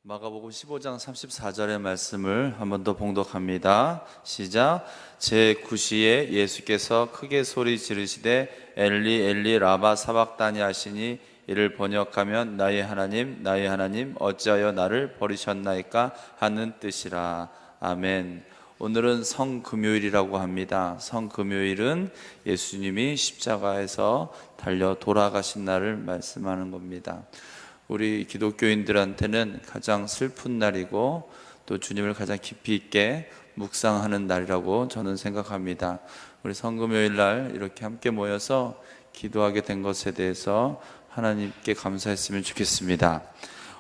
마가복음 15장 34절의 말씀을 한 번 더 봉독합니다. 시작. 제9시에 예수께서 크게 소리 지르시되 엘리 엘리 라마 사박다니 하시니 이를 번역하면 나의 하나님 어찌하여 나를 버리셨나이까 하는 뜻이라. 아멘. 오늘은 성금요일이라고 합니다. 성금요일은 예수님이 십자가에서 달려 돌아가신 날을 말씀하는 겁니다. 우리 기독교인들한테는 가장 슬픈 날이고 또 주님을 가장 깊이 있게 묵상하는 날이라고 저는 생각합니다. 우리 성금요일 날 이렇게 함께 모여서 기도하게 된 것에 대해서 하나님께 감사했으면 좋겠습니다.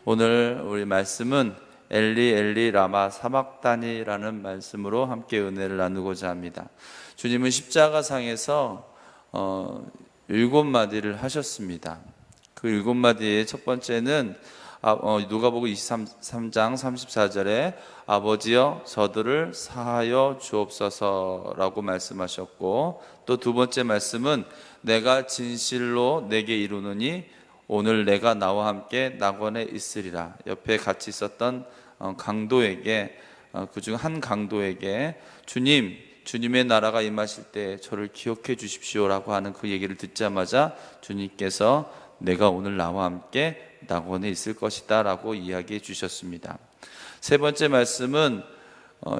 오늘 우리 말씀은 엘리 엘리 라마 사박다니라는 말씀으로 함께 은혜를 나누고자 합니다. 주님은 십자가상에서 7마디를 하셨습니다. 그 7마디의 첫 번째는 누가복음 23장 34절에 아버지여 저들을 사하여 주옵소서라고 말씀하셨고, 또 두 번째 말씀은 내가 진실로 내게 이루노니 오늘 내가 나와 함께 낙원에 있으리라. 옆에 같이 있었던 강도에게, 그중 한 강도에게 주님의 나라가 임하실 때 저를 기억해 주십시오라고 하는 그 얘기를 듣자마자 주님께서 내가 오늘 나와 함께 낙원에 있을 것이다 라고 이야기해 주셨습니다. 세 번째 말씀은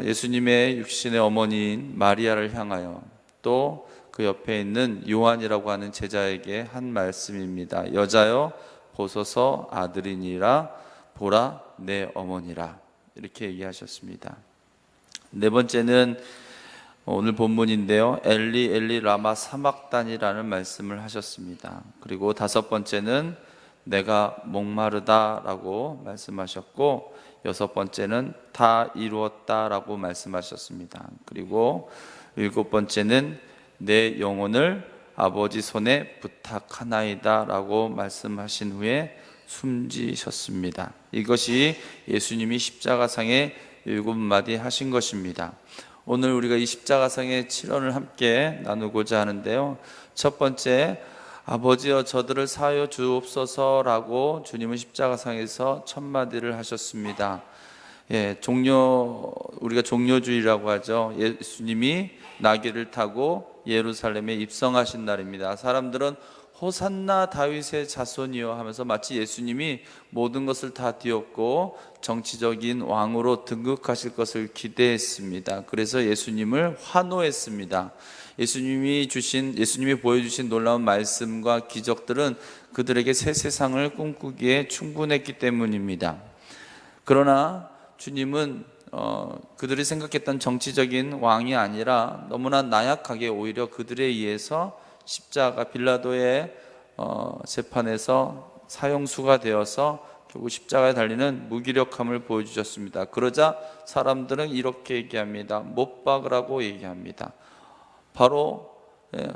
예수님의 육신의 어머니인 마리아를 향하여, 또 그 옆에 있는 요한이라고 하는 제자에게 한 말씀입니다. 여자여 보소서 아들이니라, 보라 내 어머니라, 이렇게 얘기하셨습니다. 네 번째는 오늘 본문인데요, 엘리 엘리 라마 사박다니라는 말씀을 하셨습니다. 그리고 다섯 번째는 내가 목마르다 라고 말씀하셨고, 여섯 번째는 다 이루었다 라고 말씀하셨습니다. 그리고 일곱 번째는 내 영혼을 아버지 손에 부탁하나이다 라고 말씀하신 후에 숨지셨습니다. 이것이 예수님이 십자가상에 7마디 하신 것입니다. 오늘 우리가 이 십자가상의 칠언을 함께 나누고자 하는데요, 첫 번째, 아버지여 저들을 사하여 주옵소서라고 주님은 십자가상에서 첫 마디를 하셨습니다. 우리가 종려주의라고 하죠. 예수님이 나귀를 타고 예루살렘에 입성하신 날입니다. 사람들은 호산나 다윗의 자손이여 하면서 마치 예수님이 모든 것을 다 뒤엎고 정치적인 왕으로 등극하실 것을 기대했습니다. 그래서 예수님을 환호했습니다. 예수님이 보여주신 놀라운 말씀과 기적들은 그들에게 새 세상을 꿈꾸기에 충분했기 때문입니다. 그러나 주님은 그들이 생각했던 정치적인 왕이 아니라 너무나 나약하게 오히려 그들에 의해서 십자가 빌라도의 재판에서 사형수가 되어서 결국 십자가에 달리는 무기력함을 보여주셨습니다. 그러자 사람들은 이렇게 얘기합니다. 못 박으라고 얘기합니다. 바로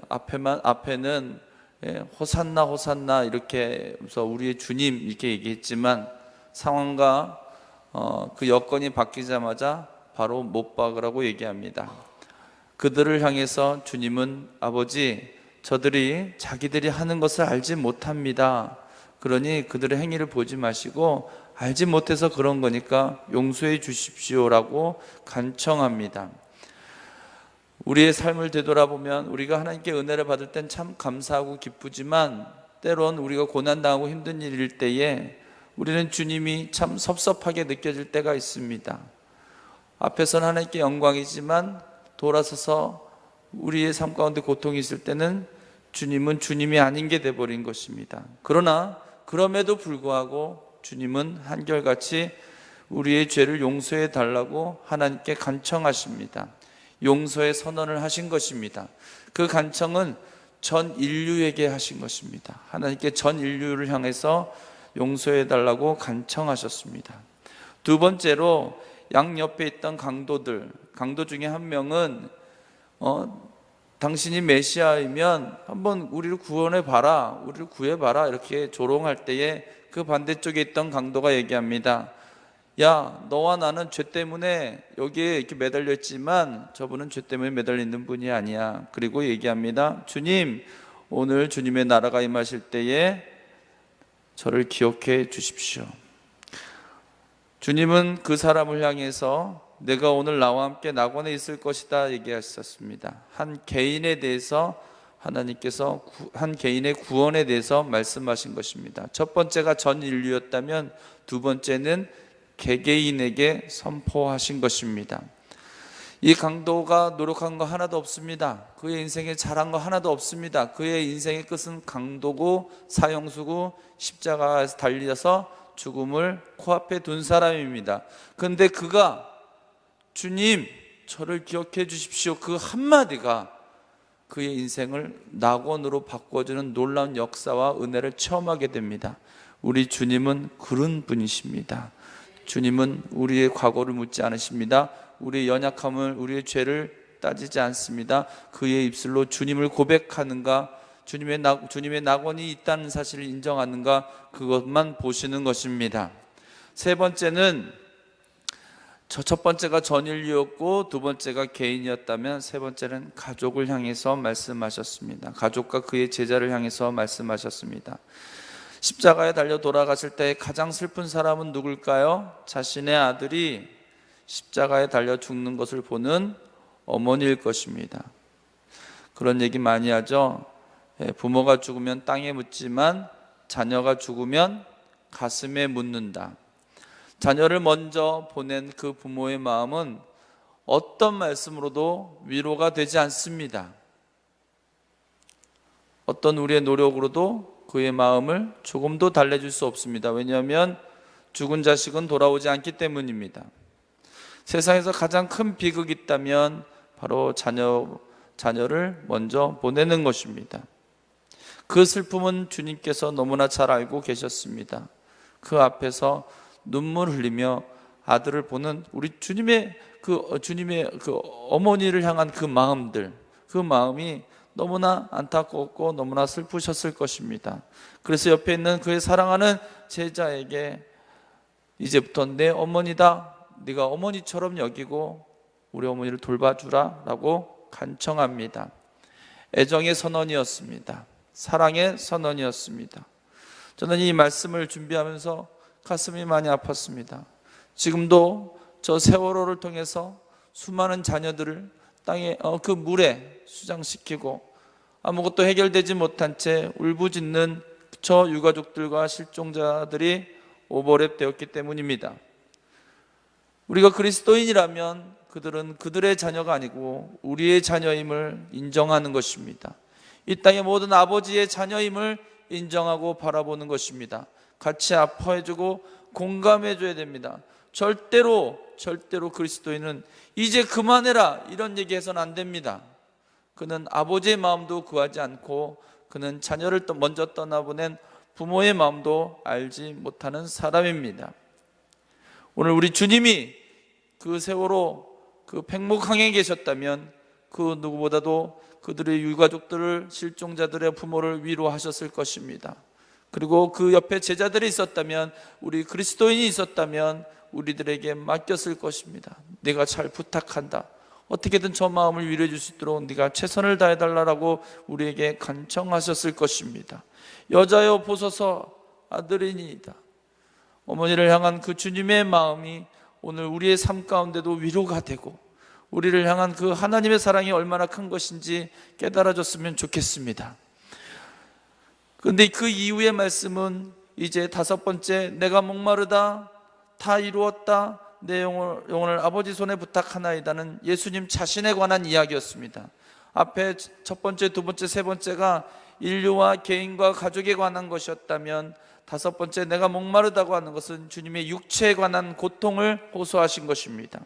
앞에는 호산나 호산나 이렇게 해서 우리의 주님 이렇게 얘기했지만, 상황과 그 여건이 바뀌자마자 바로 못 박으라고 얘기합니다. 그들을 향해서 주님은 아버지, 저들이 자기들이 하는 것을 알지 못합니다. 그러니 그들의 행위를 보지 마시고 알지 못해서 그런 거니까 용서해 주십시오라고 간청합니다. 우리의 삶을 되돌아보면 우리가 하나님께 은혜를 받을 땐 참 감사하고 기쁘지만, 때론 우리가 고난당하고 힘든 일일 때에 우리는 주님이 참 섭섭하게 느껴질 때가 있습니다. 앞에서는 하나님께 영광이지만 돌아서서 우리의 삶 가운데 고통이 있을 때는 주님은 주님이 아닌 게 돼버린 것입니다. 그러나 그럼에도 불구하고 주님은 한결같이 우리의 죄를 용서해 달라고 하나님께 간청하십니다. 용서의 선언을 하신 것입니다. 그 간청은 전 인류에게 하신 것입니다. 하나님께 전 인류를 향해서 용서해 달라고 간청하셨습니다. 두 번째로 양옆에 있던 강도 중에 한 명은 당신이 메시아이면 한번 우리를 구원해봐라, 우리를 구해봐라 이렇게 조롱할 때에 그 반대쪽에 있던 강도가 얘기합니다. 야, 너와 나는 죄 때문에 여기에 이렇게 매달려 있지만 저분은 죄 때문에 매달려 있는 분이 아니야. 그리고 얘기합니다. 주님, 오늘 주님의 나라가 임하실 때에 저를 기억해 주십시오. 주님은 그 사람을 향해서 내가 오늘 나와 함께 낙원에 있을 것이다 얘기하셨습니다. 한 개인에 대해서 하나님께서 한 개인의 구원에 대해서 말씀하신 것입니다. 첫 번째가 전 인류였다면 두 번째는 개개인에게 선포하신 것입니다. 이 강도가 노력한 거 하나도 없습니다. 그의 인생에 잘한 거 하나도 없습니다. 그의 인생의 끝은 강도고 사형수고 십자가에서 달려서 죽음을 코앞에 둔 사람입니다. 그런데 그가 주님 저를 기억해 주십시오 그 한마디가 그의 인생을 낙원으로 바꿔주는 놀라운 역사와 은혜를 체험하게 됩니다. 우리 주님은 그런 분이십니다. 주님은 우리의 과거를 묻지 않으십니다. 우리의 연약함을, 우리의 죄를 따지지 않습니다. 그의 입술로 주님을 고백하는가, 주님의 낙원이 있다는 사실을 인정하는가, 그것만 보시는 것입니다. 세 번째는 첫 번째가 전인류였고 두 번째가 개인이었다면 세 번째는 가족을 향해서 말씀하셨습니다. 가족과 그의 제자를 향해서 말씀하셨습니다. 십자가에 달려 돌아가실 때 가장 슬픈 사람은 누굴까요? 자신의 아들이 십자가에 달려 죽는 것을 보는 어머니일 것입니다. 그런 얘기 많이 하죠. 부모가 죽으면 땅에 묻지만 자녀가 죽으면 가슴에 묻는다. 자녀를 먼저 보낸 그 부모의 마음은 어떤 말씀으로도 위로가 되지 않습니다. 어떤 우리의 노력으로도 그의 마음을 조금도 달래줄 수 없습니다. 왜냐하면 죽은 자식은 돌아오지 않기 때문입니다. 세상에서 가장 큰 비극이 있다면 바로 자녀를 먼저 보내는 것입니다. 그 슬픔은 주님께서 너무나 잘 알고 계셨습니다. 그 앞에서 눈물 흘리며 아들을 보는 우리 주님의 그 어머니를 향한 그 마음들, 그 마음이 너무나 안타깝고 너무나 슬프셨을 것입니다. 그래서 옆에 있는 그의 사랑하는 제자에게 이제부터 내 어머니다, 네가 어머니처럼 여기고 우리 어머니를 돌봐주라 라고 간청합니다. 애정의 선언이었습니다. 사랑의 선언이었습니다. 저는 이 말씀을 준비하면서 가슴이 많이 아팠습니다. 지금도 저 세월호를 통해서 수많은 자녀들을 땅에 그 물에 수장시키고 아무것도 해결되지 못한 채 울부짖는 저 유가족들과 실종자들이 오버랩 되었기 때문입니다. 우리가 그리스도인이라면 그들은 그들의 자녀가 아니고 우리의 자녀임을 인정하는 것입니다. 이 땅의 모든 아버지의 자녀임을 인정하고 바라보는 것입니다. 같이 아파해주고 공감해줘야 됩니다. 절대로 그리스도인은 이제 그만해라 이런 얘기해서는 안 됩니다. 그는 아버지의 마음도 구하지 않고 그는 자녀를 먼저 떠나보낸 부모의 마음도 알지 못하는 사람입니다. 오늘 우리 주님이 그 세월호 그 백목항에 계셨다면 그 누구보다도 그들의 유가족들을, 실종자들의 부모를 위로하셨을 것입니다. 그리고 그 옆에 제자들이 있었다면, 우리 그리스도인이 있었다면 우리들에게 맡겼을 것입니다. 네가 잘 부탁한다. 어떻게든 저 마음을 위로해 줄 수 있도록 네가 최선을 다해달라고 우리에게 간청하셨을 것입니다. 여자여 보소서 아들이니이다. 어머니를 향한 그 주님의 마음이 오늘 우리의 삶 가운데도 위로가 되고 우리를 향한 그 하나님의 사랑이 얼마나 큰 것인지 깨달아졌으면 좋겠습니다. 그런데 그 이후의 말씀은 이제 다섯 번째, 내가 목마르다 다 이루었다 내 영혼을 아버지 손에 부탁하나이다는 예수님 자신에 관한 이야기였습니다. 앞에 첫 번째, 두 번째, 세 번째가 인류와 개인과 가족에 관한 것이었다면 다섯 번째, 내가 목마르다고 하는 것은 주님의 육체에 관한 고통을 호소하신 것입니다.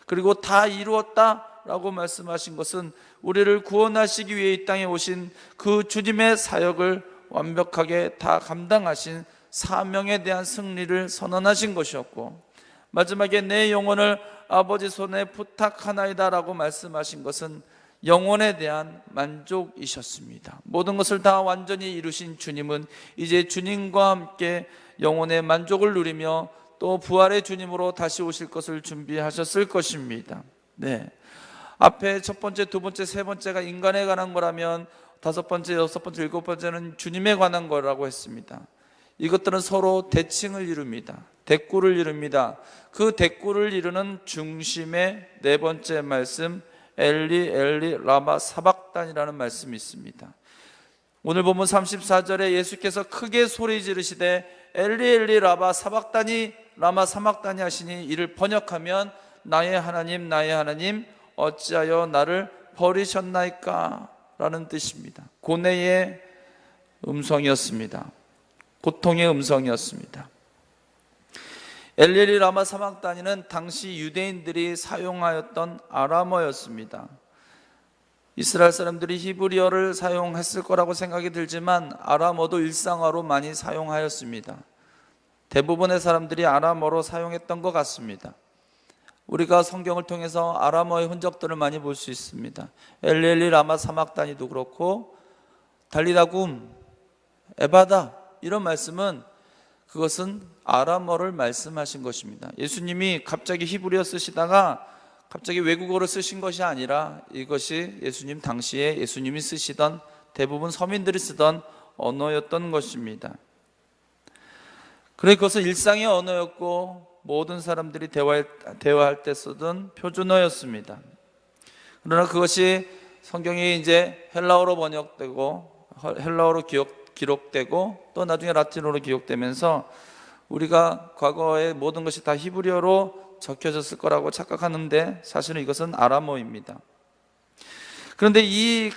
그리고 다 이루었다라고 말씀하신 것은 우리를 구원하시기 위해 이 땅에 오신 그 주님의 사역을 완벽하게 다 감당하신 사명에 대한 승리를 선언하신 것이었고, 마지막에 내 영혼을 아버지 손에 부탁하나이다 라고 말씀하신 것은 영혼에 대한 만족이셨습니다. 모든 것을 다 완전히 이루신 주님은 이제 주님과 함께 영혼의 만족을 누리며 또 부활의 주님으로 다시 오실 것을 준비하셨을 것입니다. 네. 앞에 첫 번째, 두 번째, 세 번째가 인간에 관한 거라면 다섯 번째, 여섯 번째, 일곱 번째는 주님에 관한 거라고 했습니다. 이것들은 서로 대칭을 이룹니다. 대꾸를 이룹니다. 그 대꾸를 이루는 중심의 네 번째 말씀, 엘리 엘리 라마 사박단이라는 말씀이 있습니다. 오늘 본문 34절에 예수께서 크게 소리 지르시되 엘리 엘리 라마 사박단이 하시니 이를 번역하면 나의 하나님 어찌하여 나를 버리셨나이까 라는 뜻입니다. 고뇌의 음성이었습니다. 고통의 음성이었습니다. 엘리 라마 사박단이는 당시 유대인들이 사용하였던 아람어였습니다. 이스라엘 사람들이 히브리어를 사용했을 거라고 생각이 들지만 아람어도 일상어로 많이 사용하였습니다. 대부분의 사람들이 아람어로 사용했던 것 같습니다. 우리가 성경을 통해서 아람어의 흔적들을 많이 볼 수 있습니다. 엘리 라마 사박단이도 그렇고 달리다굼, 에바다 이런 말씀은 그것은 아람어를 말씀하신 것입니다. 예수님이 갑자기 히브리어 쓰시다가 갑자기 외국어를 쓰신 것이 아니라 이것이 예수님 당시에 예수님이 쓰시던 대부분 서민들이 쓰던 언어였던 것입니다. 그래서 그것은 일상의 언어였고 모든 사람들이 대화할 때 쓰던 표준어였습니다. 그러나 그것이 성경이 이제 헬라어로 번역되고 헬라어로 기록되고 또 나중에 라틴어로 기록되면서 우리가 과거에 모든 것이 다 히브리어로 적혀졌을 거라고 착각하는데 사실은 이것은 아람어입니다. 그런데 이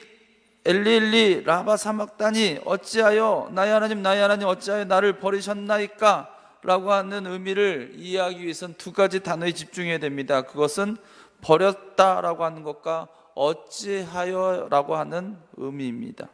엘리 라마 사박단이 어찌하여 나의 하나님 어찌하여 나를 버리셨나이까 라고 하는 의미를 이해하기 위해서는 두 가지 단어에 집중해야 됩니다. 그것은 버렸다라고 하는 것과 어찌하여 라고 하는 의미입니다.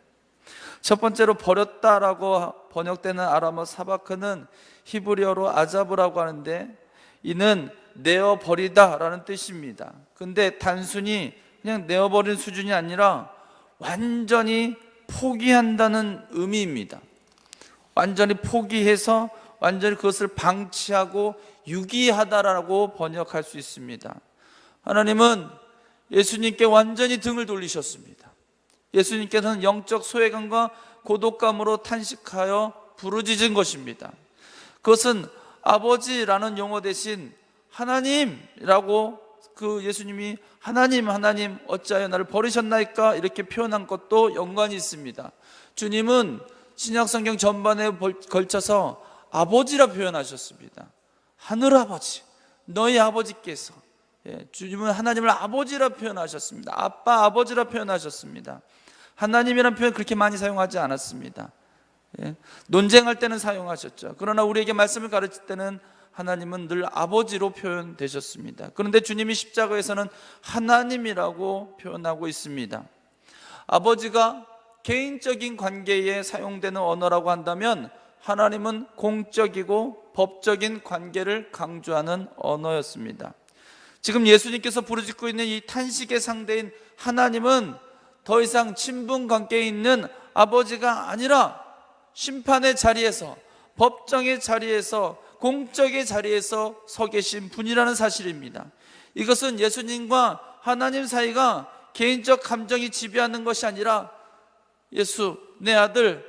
첫 번째로 버렸다라고 번역되는 아람어 사바크는 히브리어로 아자브라고 하는데 이는 내어버리다 라는 뜻입니다. 근데 단순히 그냥 내어버린 수준이 아니라 완전히 포기한다는 의미입니다. 완전히 포기해서 완전히 그것을 방치하고 유기하다라고 번역할 수 있습니다. 하나님은 예수님께 완전히 등을 돌리셨습니다. 예수님께서는 영적 소외감과 고독감으로 탄식하여 부르짖은 것입니다. 그것은 아버지라는 용어 대신 하나님이라고 그 예수님이 하나님 어찌하여 나를 버리셨나이까 이렇게 표현한 것도 연관이 있습니다. 주님은 신약성경 전반에 걸쳐서 아버지라 표현하셨습니다. 하늘아버지, 너희 아버지께서 주님은 하나님을 아버지라 표현하셨습니다. 아빠, 아버지라 표현하셨습니다. 하나님이라는 표현 그렇게 많이 사용하지 않았습니다. 논쟁할 때는 사용하셨죠. 그러나 우리에게 말씀을 가르칠 때는 하나님은 늘 아버지로 표현되셨습니다. 그런데 주님이 십자가에서는 하나님이라고 표현하고 있습니다. 아버지가 개인적인 관계에 사용되는 언어라고 한다면 하나님은 공적이고 법적인 관계를 강조하는 언어였습니다. 지금 예수님께서 부르짖고 있는 이 탄식의 상대인 하나님은 더 이상 친분 관계에 있는 아버지가 아니라 심판의 자리에서, 법정의 자리에서, 공적의 자리에서 서 계신 분이라는 사실입니다. 이것은 예수님과 하나님 사이가 개인적 감정이 지배하는 것이 아니라 예수, 내 아들,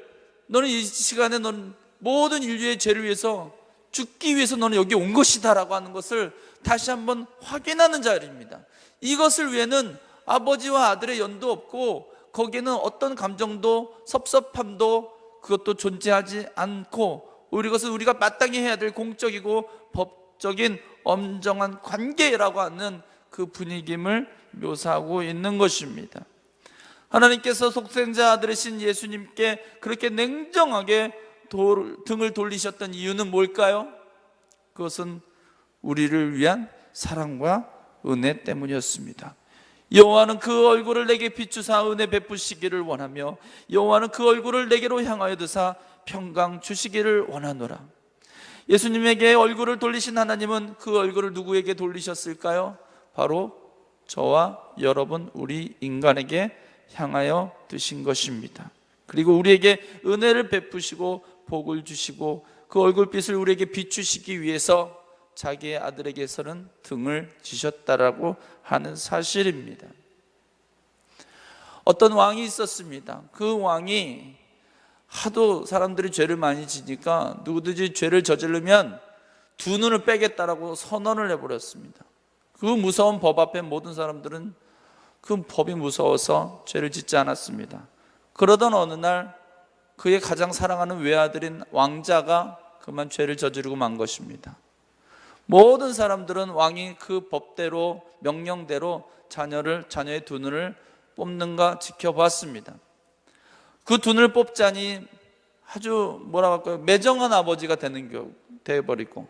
너는 이 시간에 너는 모든 인류의 죄를 위해서 죽기 위해서 너는 여기 온 것이다 라고 하는 것을 다시 한번 확인하는 자리입니다. 이것을 위해는 아버지와 아들의 연도 없고 거기에는 어떤 감정도 섭섭함도 그것도 존재하지 않고 오히려 이것은 우리가 마땅히 해야 될 공적이고 법적인 엄정한 관계라고 하는 그 분위기임을 묘사하고 있는 것입니다. 하나님께서 독생자 아들이신 예수님께 그렇게 냉정하게 등을 돌리셨던 이유는 뭘까요? 그것은 우리를 위한 사랑과 은혜 때문이었습니다. 여호와는 그 얼굴을 내게 비추사 은혜 베푸시기를 원하며 여호와는 그 얼굴을 내게로 향하여 드사 평강 주시기를 원하노라. 예수님에게 얼굴을 돌리신 하나님은 그 얼굴을 누구에게 돌리셨을까요? 바로 저와 여러분 우리 인간에게 향하여 드신 것입니다. 그리고 우리에게 은혜를 베푸시고 복을 주시고 그 얼굴빛을 우리에게 비추시기 위해서 자기의 아들에게서는 등을 지셨다라고 하는 사실입니다. 어떤 왕이 있었습니다. 그 왕이 하도 사람들이 죄를 많이 지니까 누구든지 죄를 저지르면 두 눈을 빼겠다라고 선언을 해버렸습니다. 그 무서운 법 앞에 모든 사람들은 그 법이 무서워서 죄를 짓지 않았습니다. 그러던 어느 날 그의 가장 사랑하는 외아들인 왕자가 그만 죄를 저지르고 만 것입니다. 모든 사람들은 왕이 그 법대로 명령대로 자녀의 두 눈을 뽑는가 지켜봤습니다. 그 두 눈을 뽑자니 아주 매정한 아버지가 되어버리고,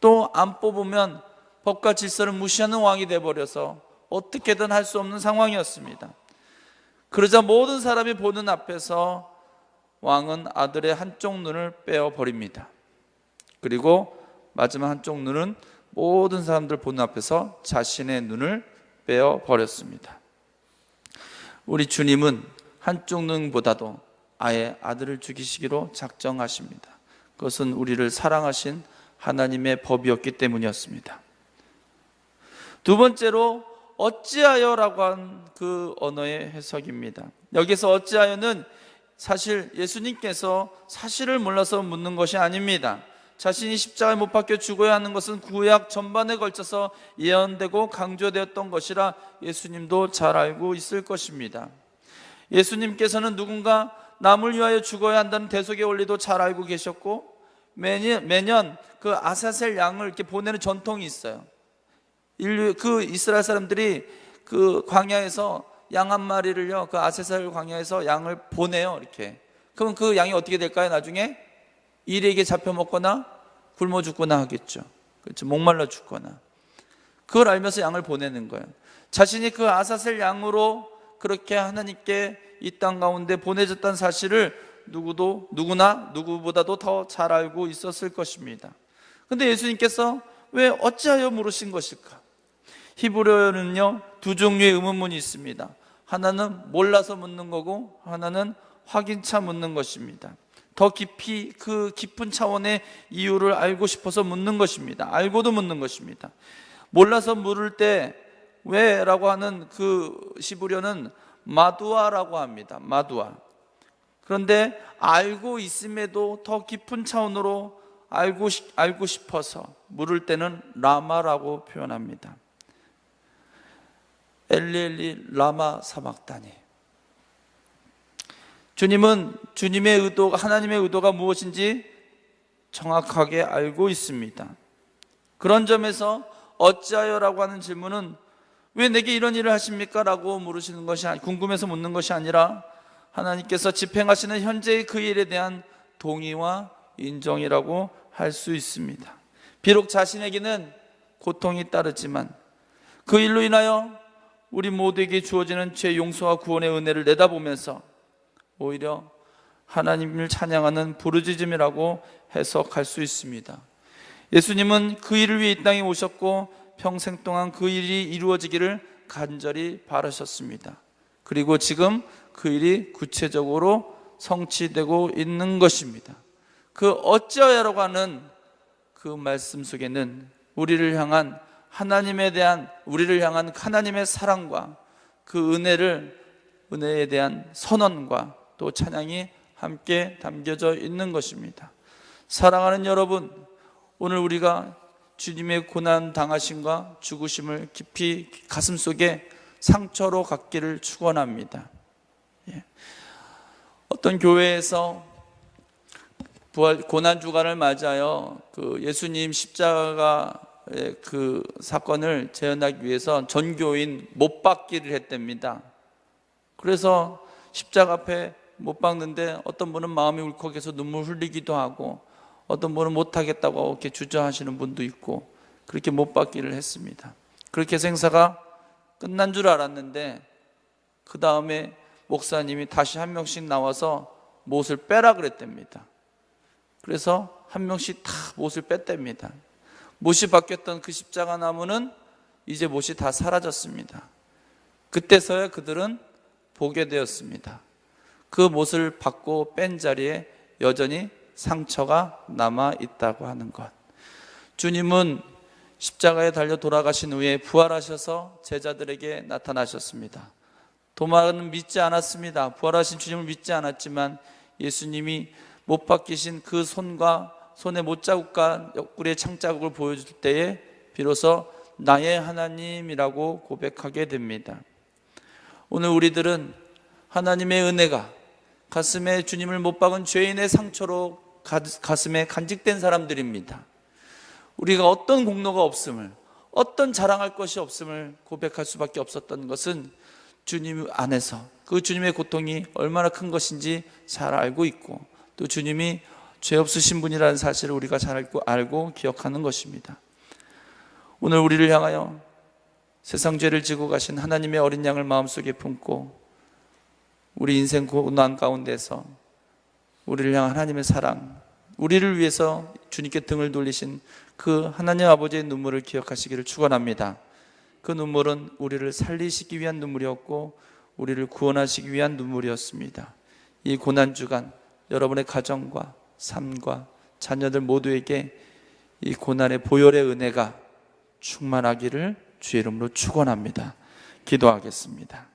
또 안 뽑으면 법과 질서를 무시하는 왕이 되어버려서 어떻게든 할 수 없는 상황이었습니다. 그러자 모든 사람이 보는 앞에서 왕은 아들의 한쪽 눈을 빼어버립니다. 그리고 마지막 한쪽 눈은 모든 사람들 보는 앞에서 자신의 눈을 빼어버렸습니다. 우리 주님은 한쪽 눈보다도 아예 아들을 죽이시기로 작정하십니다. 그것은 우리를 사랑하신 하나님의 법이었기 때문이었습니다. 두 번째로 어찌하여라고 한 그 언어의 해석입니다. 여기서 어찌하여는 사실 예수님께서 사실을 몰라서 묻는 것이 아닙니다. 자신이 십자가에 못 박혀 죽어야 하는 것은 구약 전반에 걸쳐서 예언되고 강조되었던 것이라 예수님도 잘 알고 있을 것입니다. 예수님께서는 누군가 남을 위하여 죽어야 한다는 대속의 원리도 잘 알고 계셨고, 매년 그 아사셀 양을 이렇게 보내는 전통이 있어요. 그 이스라엘 사람들이 그 광야에서 양 한 마리를요, 그 아사셀 광야에서 양을 보내요, 이렇게. 그럼 그 양이 어떻게 될까요? 나중에 이리에게 잡혀 먹거나 굶어 죽거나 하겠죠. 그렇죠. 목말라 죽거나. 그걸 알면서 양을 보내는 거예요. 자신이 그 아사셀 양으로 그렇게 하나님께 이 땅 가운데 보내졌다는 사실을 누구보다도 더 잘 알고 있었을 것입니다. 그런데 예수님께서 왜 어찌하여 물으신 것일까? 히브리어는요, 두 종류의 의문문이 있습니다. 하나는 몰라서 묻는 거고, 하나는 확인차 묻는 것입니다. 더 깊이 그 깊은 차원의 이유를 알고 싶어서 묻는 것입니다. 알고도 묻는 것입니다. 몰라서 물을 때 왜라고 하는 그 히브리어는 마두아라고 합니다. 마두아. 그런데 알고 있음에도 더 깊은 차원으로 알고 싶어서 물을 때는 라마라고 표현합니다. 엘리엘리 라마 사막다니. 주님은 하나님의 의도가 무엇인지 정확하게 알고 있습니다. 그런 점에서 어찌하여라고 하는 질문은 왜 내게 이런 일을 하십니까? 라고 물으시는 것이 궁금해서 묻는 것이 아니라 하나님께서 집행하시는 현재의 그 일에 대한 동의와 인정이라고 할 수 있습니다. 비록 자신에게는 고통이 따르지만 그 일로 인하여 우리 모두에게 주어지는 죄 용서와 구원의 은혜를 내다보면서 오히려 하나님을 찬양하는 부르짖음이라고 해석할 수 있습니다. 예수님은 그 일을 위해 이 땅에 오셨고 평생 동안 그 일이 이루어지기를 간절히 바라셨습니다. 그리고 지금 그 일이 구체적으로 성취되고 있는 것입니다. 그 어찌하여라고 하는 그 말씀 속에는 우리를 향한 하나님의 사랑과 그 은혜에 대한 선언과 또 찬양이 함께 담겨져 있는 것입니다. 사랑하는 여러분, 오늘 우리가 주님의 고난 당하심과 죽으심을 깊이 가슴속에 상처로 갖기를 축원합니다. 어떤 교회에서 고난 주간을 맞아요, 그 예수님 십자가 그 사건을 재현하기 위해서 전교인 못 박기를 했답니다. 그래서 십자가 앞에 못 박는데 어떤 분은 마음이 울컥해서 눈물 흘리기도 하고, 어떤 분은 못하겠다고 이렇게 주저하시는 분도 있고, 그렇게 못 박기를 했습니다. 그렇게 행사가 끝난 줄 알았는데 그 다음에 목사님이 다시 한 명씩 나와서 못을 빼라 그랬답니다. 그래서 한 명씩 다 못을 뺐답니다. 못이 박혔던 그 십자가 나무는 이제 못이 다 사라졌습니다. 그때서야 그들은 보게 되었습니다. 그 못을 받고 뺀 자리에 여전히 상처가 남아 있다고 하는 것. 주님은 십자가에 달려 돌아가신 후에 부활하셔서 제자들에게 나타나셨습니다. 도마는 믿지 않았습니다. 부활하신 주님을 믿지 않았지만 예수님이 못 박히신 그 손의 못자국과 옆구리의 창자국을 보여줄 때에 비로소 나의 하나님이라고 고백하게 됩니다. 오늘 우리들은 하나님의 은혜가 가슴에 주님을 못 박은 죄인의 상처로 가슴에 간직된 사람들입니다. 우리가 어떤 공로가 없음을, 어떤 자랑할 것이 없음을 고백할 수밖에 없었던 것은 주님 안에서 그 주님의 고통이 얼마나 큰 것인지 잘 알고 있고, 또 주님이 죄 없으신 분이라는 사실을 우리가 잘 알고 기억하는 것입니다. 오늘 우리를 향하여 세상 죄를 지고 가신 하나님의 어린 양을 마음속에 품고 우리 인생 고난 가운데서 우리를 향한 하나님의 사랑, 우리를 위해서 주님께 등을 돌리신 그 하나님 아버지의 눈물을 기억하시기를 축원합니다. 그 눈물은 우리를 살리시기 위한 눈물이었고 우리를 구원하시기 위한 눈물이었습니다. 이 고난주간 여러분의 가정과 삶과 자녀들 모두에게 이 고난의 보혈의 은혜가 충만하기를 주의 이름으로 축원합니다. 기도하겠습니다.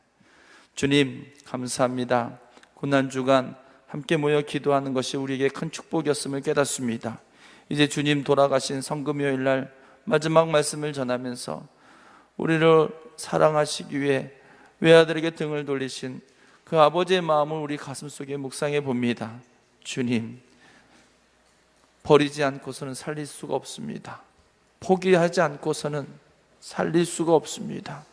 주님 감사합니다. 고난주간 함께 모여 기도하는 것이 우리에게 큰 축복이었음을 깨닫습니다. 이제 주님 돌아가신 성금요일 날 마지막 말씀을 전하면서 우리를 사랑하시기 위해 외아들에게 등을 돌리신 그 아버지의 마음을 우리 가슴속에 묵상해 봅니다. 주님, 버리지 않고서는 살릴 수가 없습니다. 포기하지 않고서는 살릴 수가 없습니다.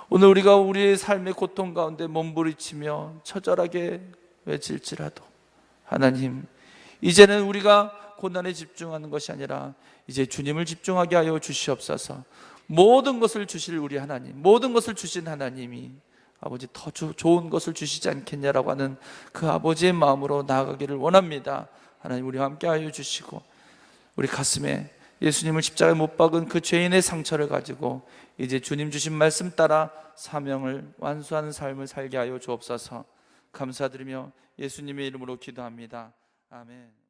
오늘 우리가 우리의 삶의 고통 가운데 몸부리치며 처절하게 외칠지라도 하나님, 이제는 우리가 고난에 집중하는 것이 아니라 이제 주님을 집중하게 하여 주시옵소서. 모든 것을 주실 우리 하나님, 모든 것을 주신 하나님이 아버지 더 좋은 것을 주시지 않겠냐라고 하는 그 아버지의 마음으로 나아가기를 원합니다. 하나님, 우리와 함께 하여 주시고 우리 가슴에 예수님을 십자가에 못 박은 그 죄인의 상처를 가지고 이제 주님 주신 말씀 따라 사명을 완수하는 삶을 살게 하여 주옵소서. 감사드리며 예수님의 이름으로 기도합니다. 아멘.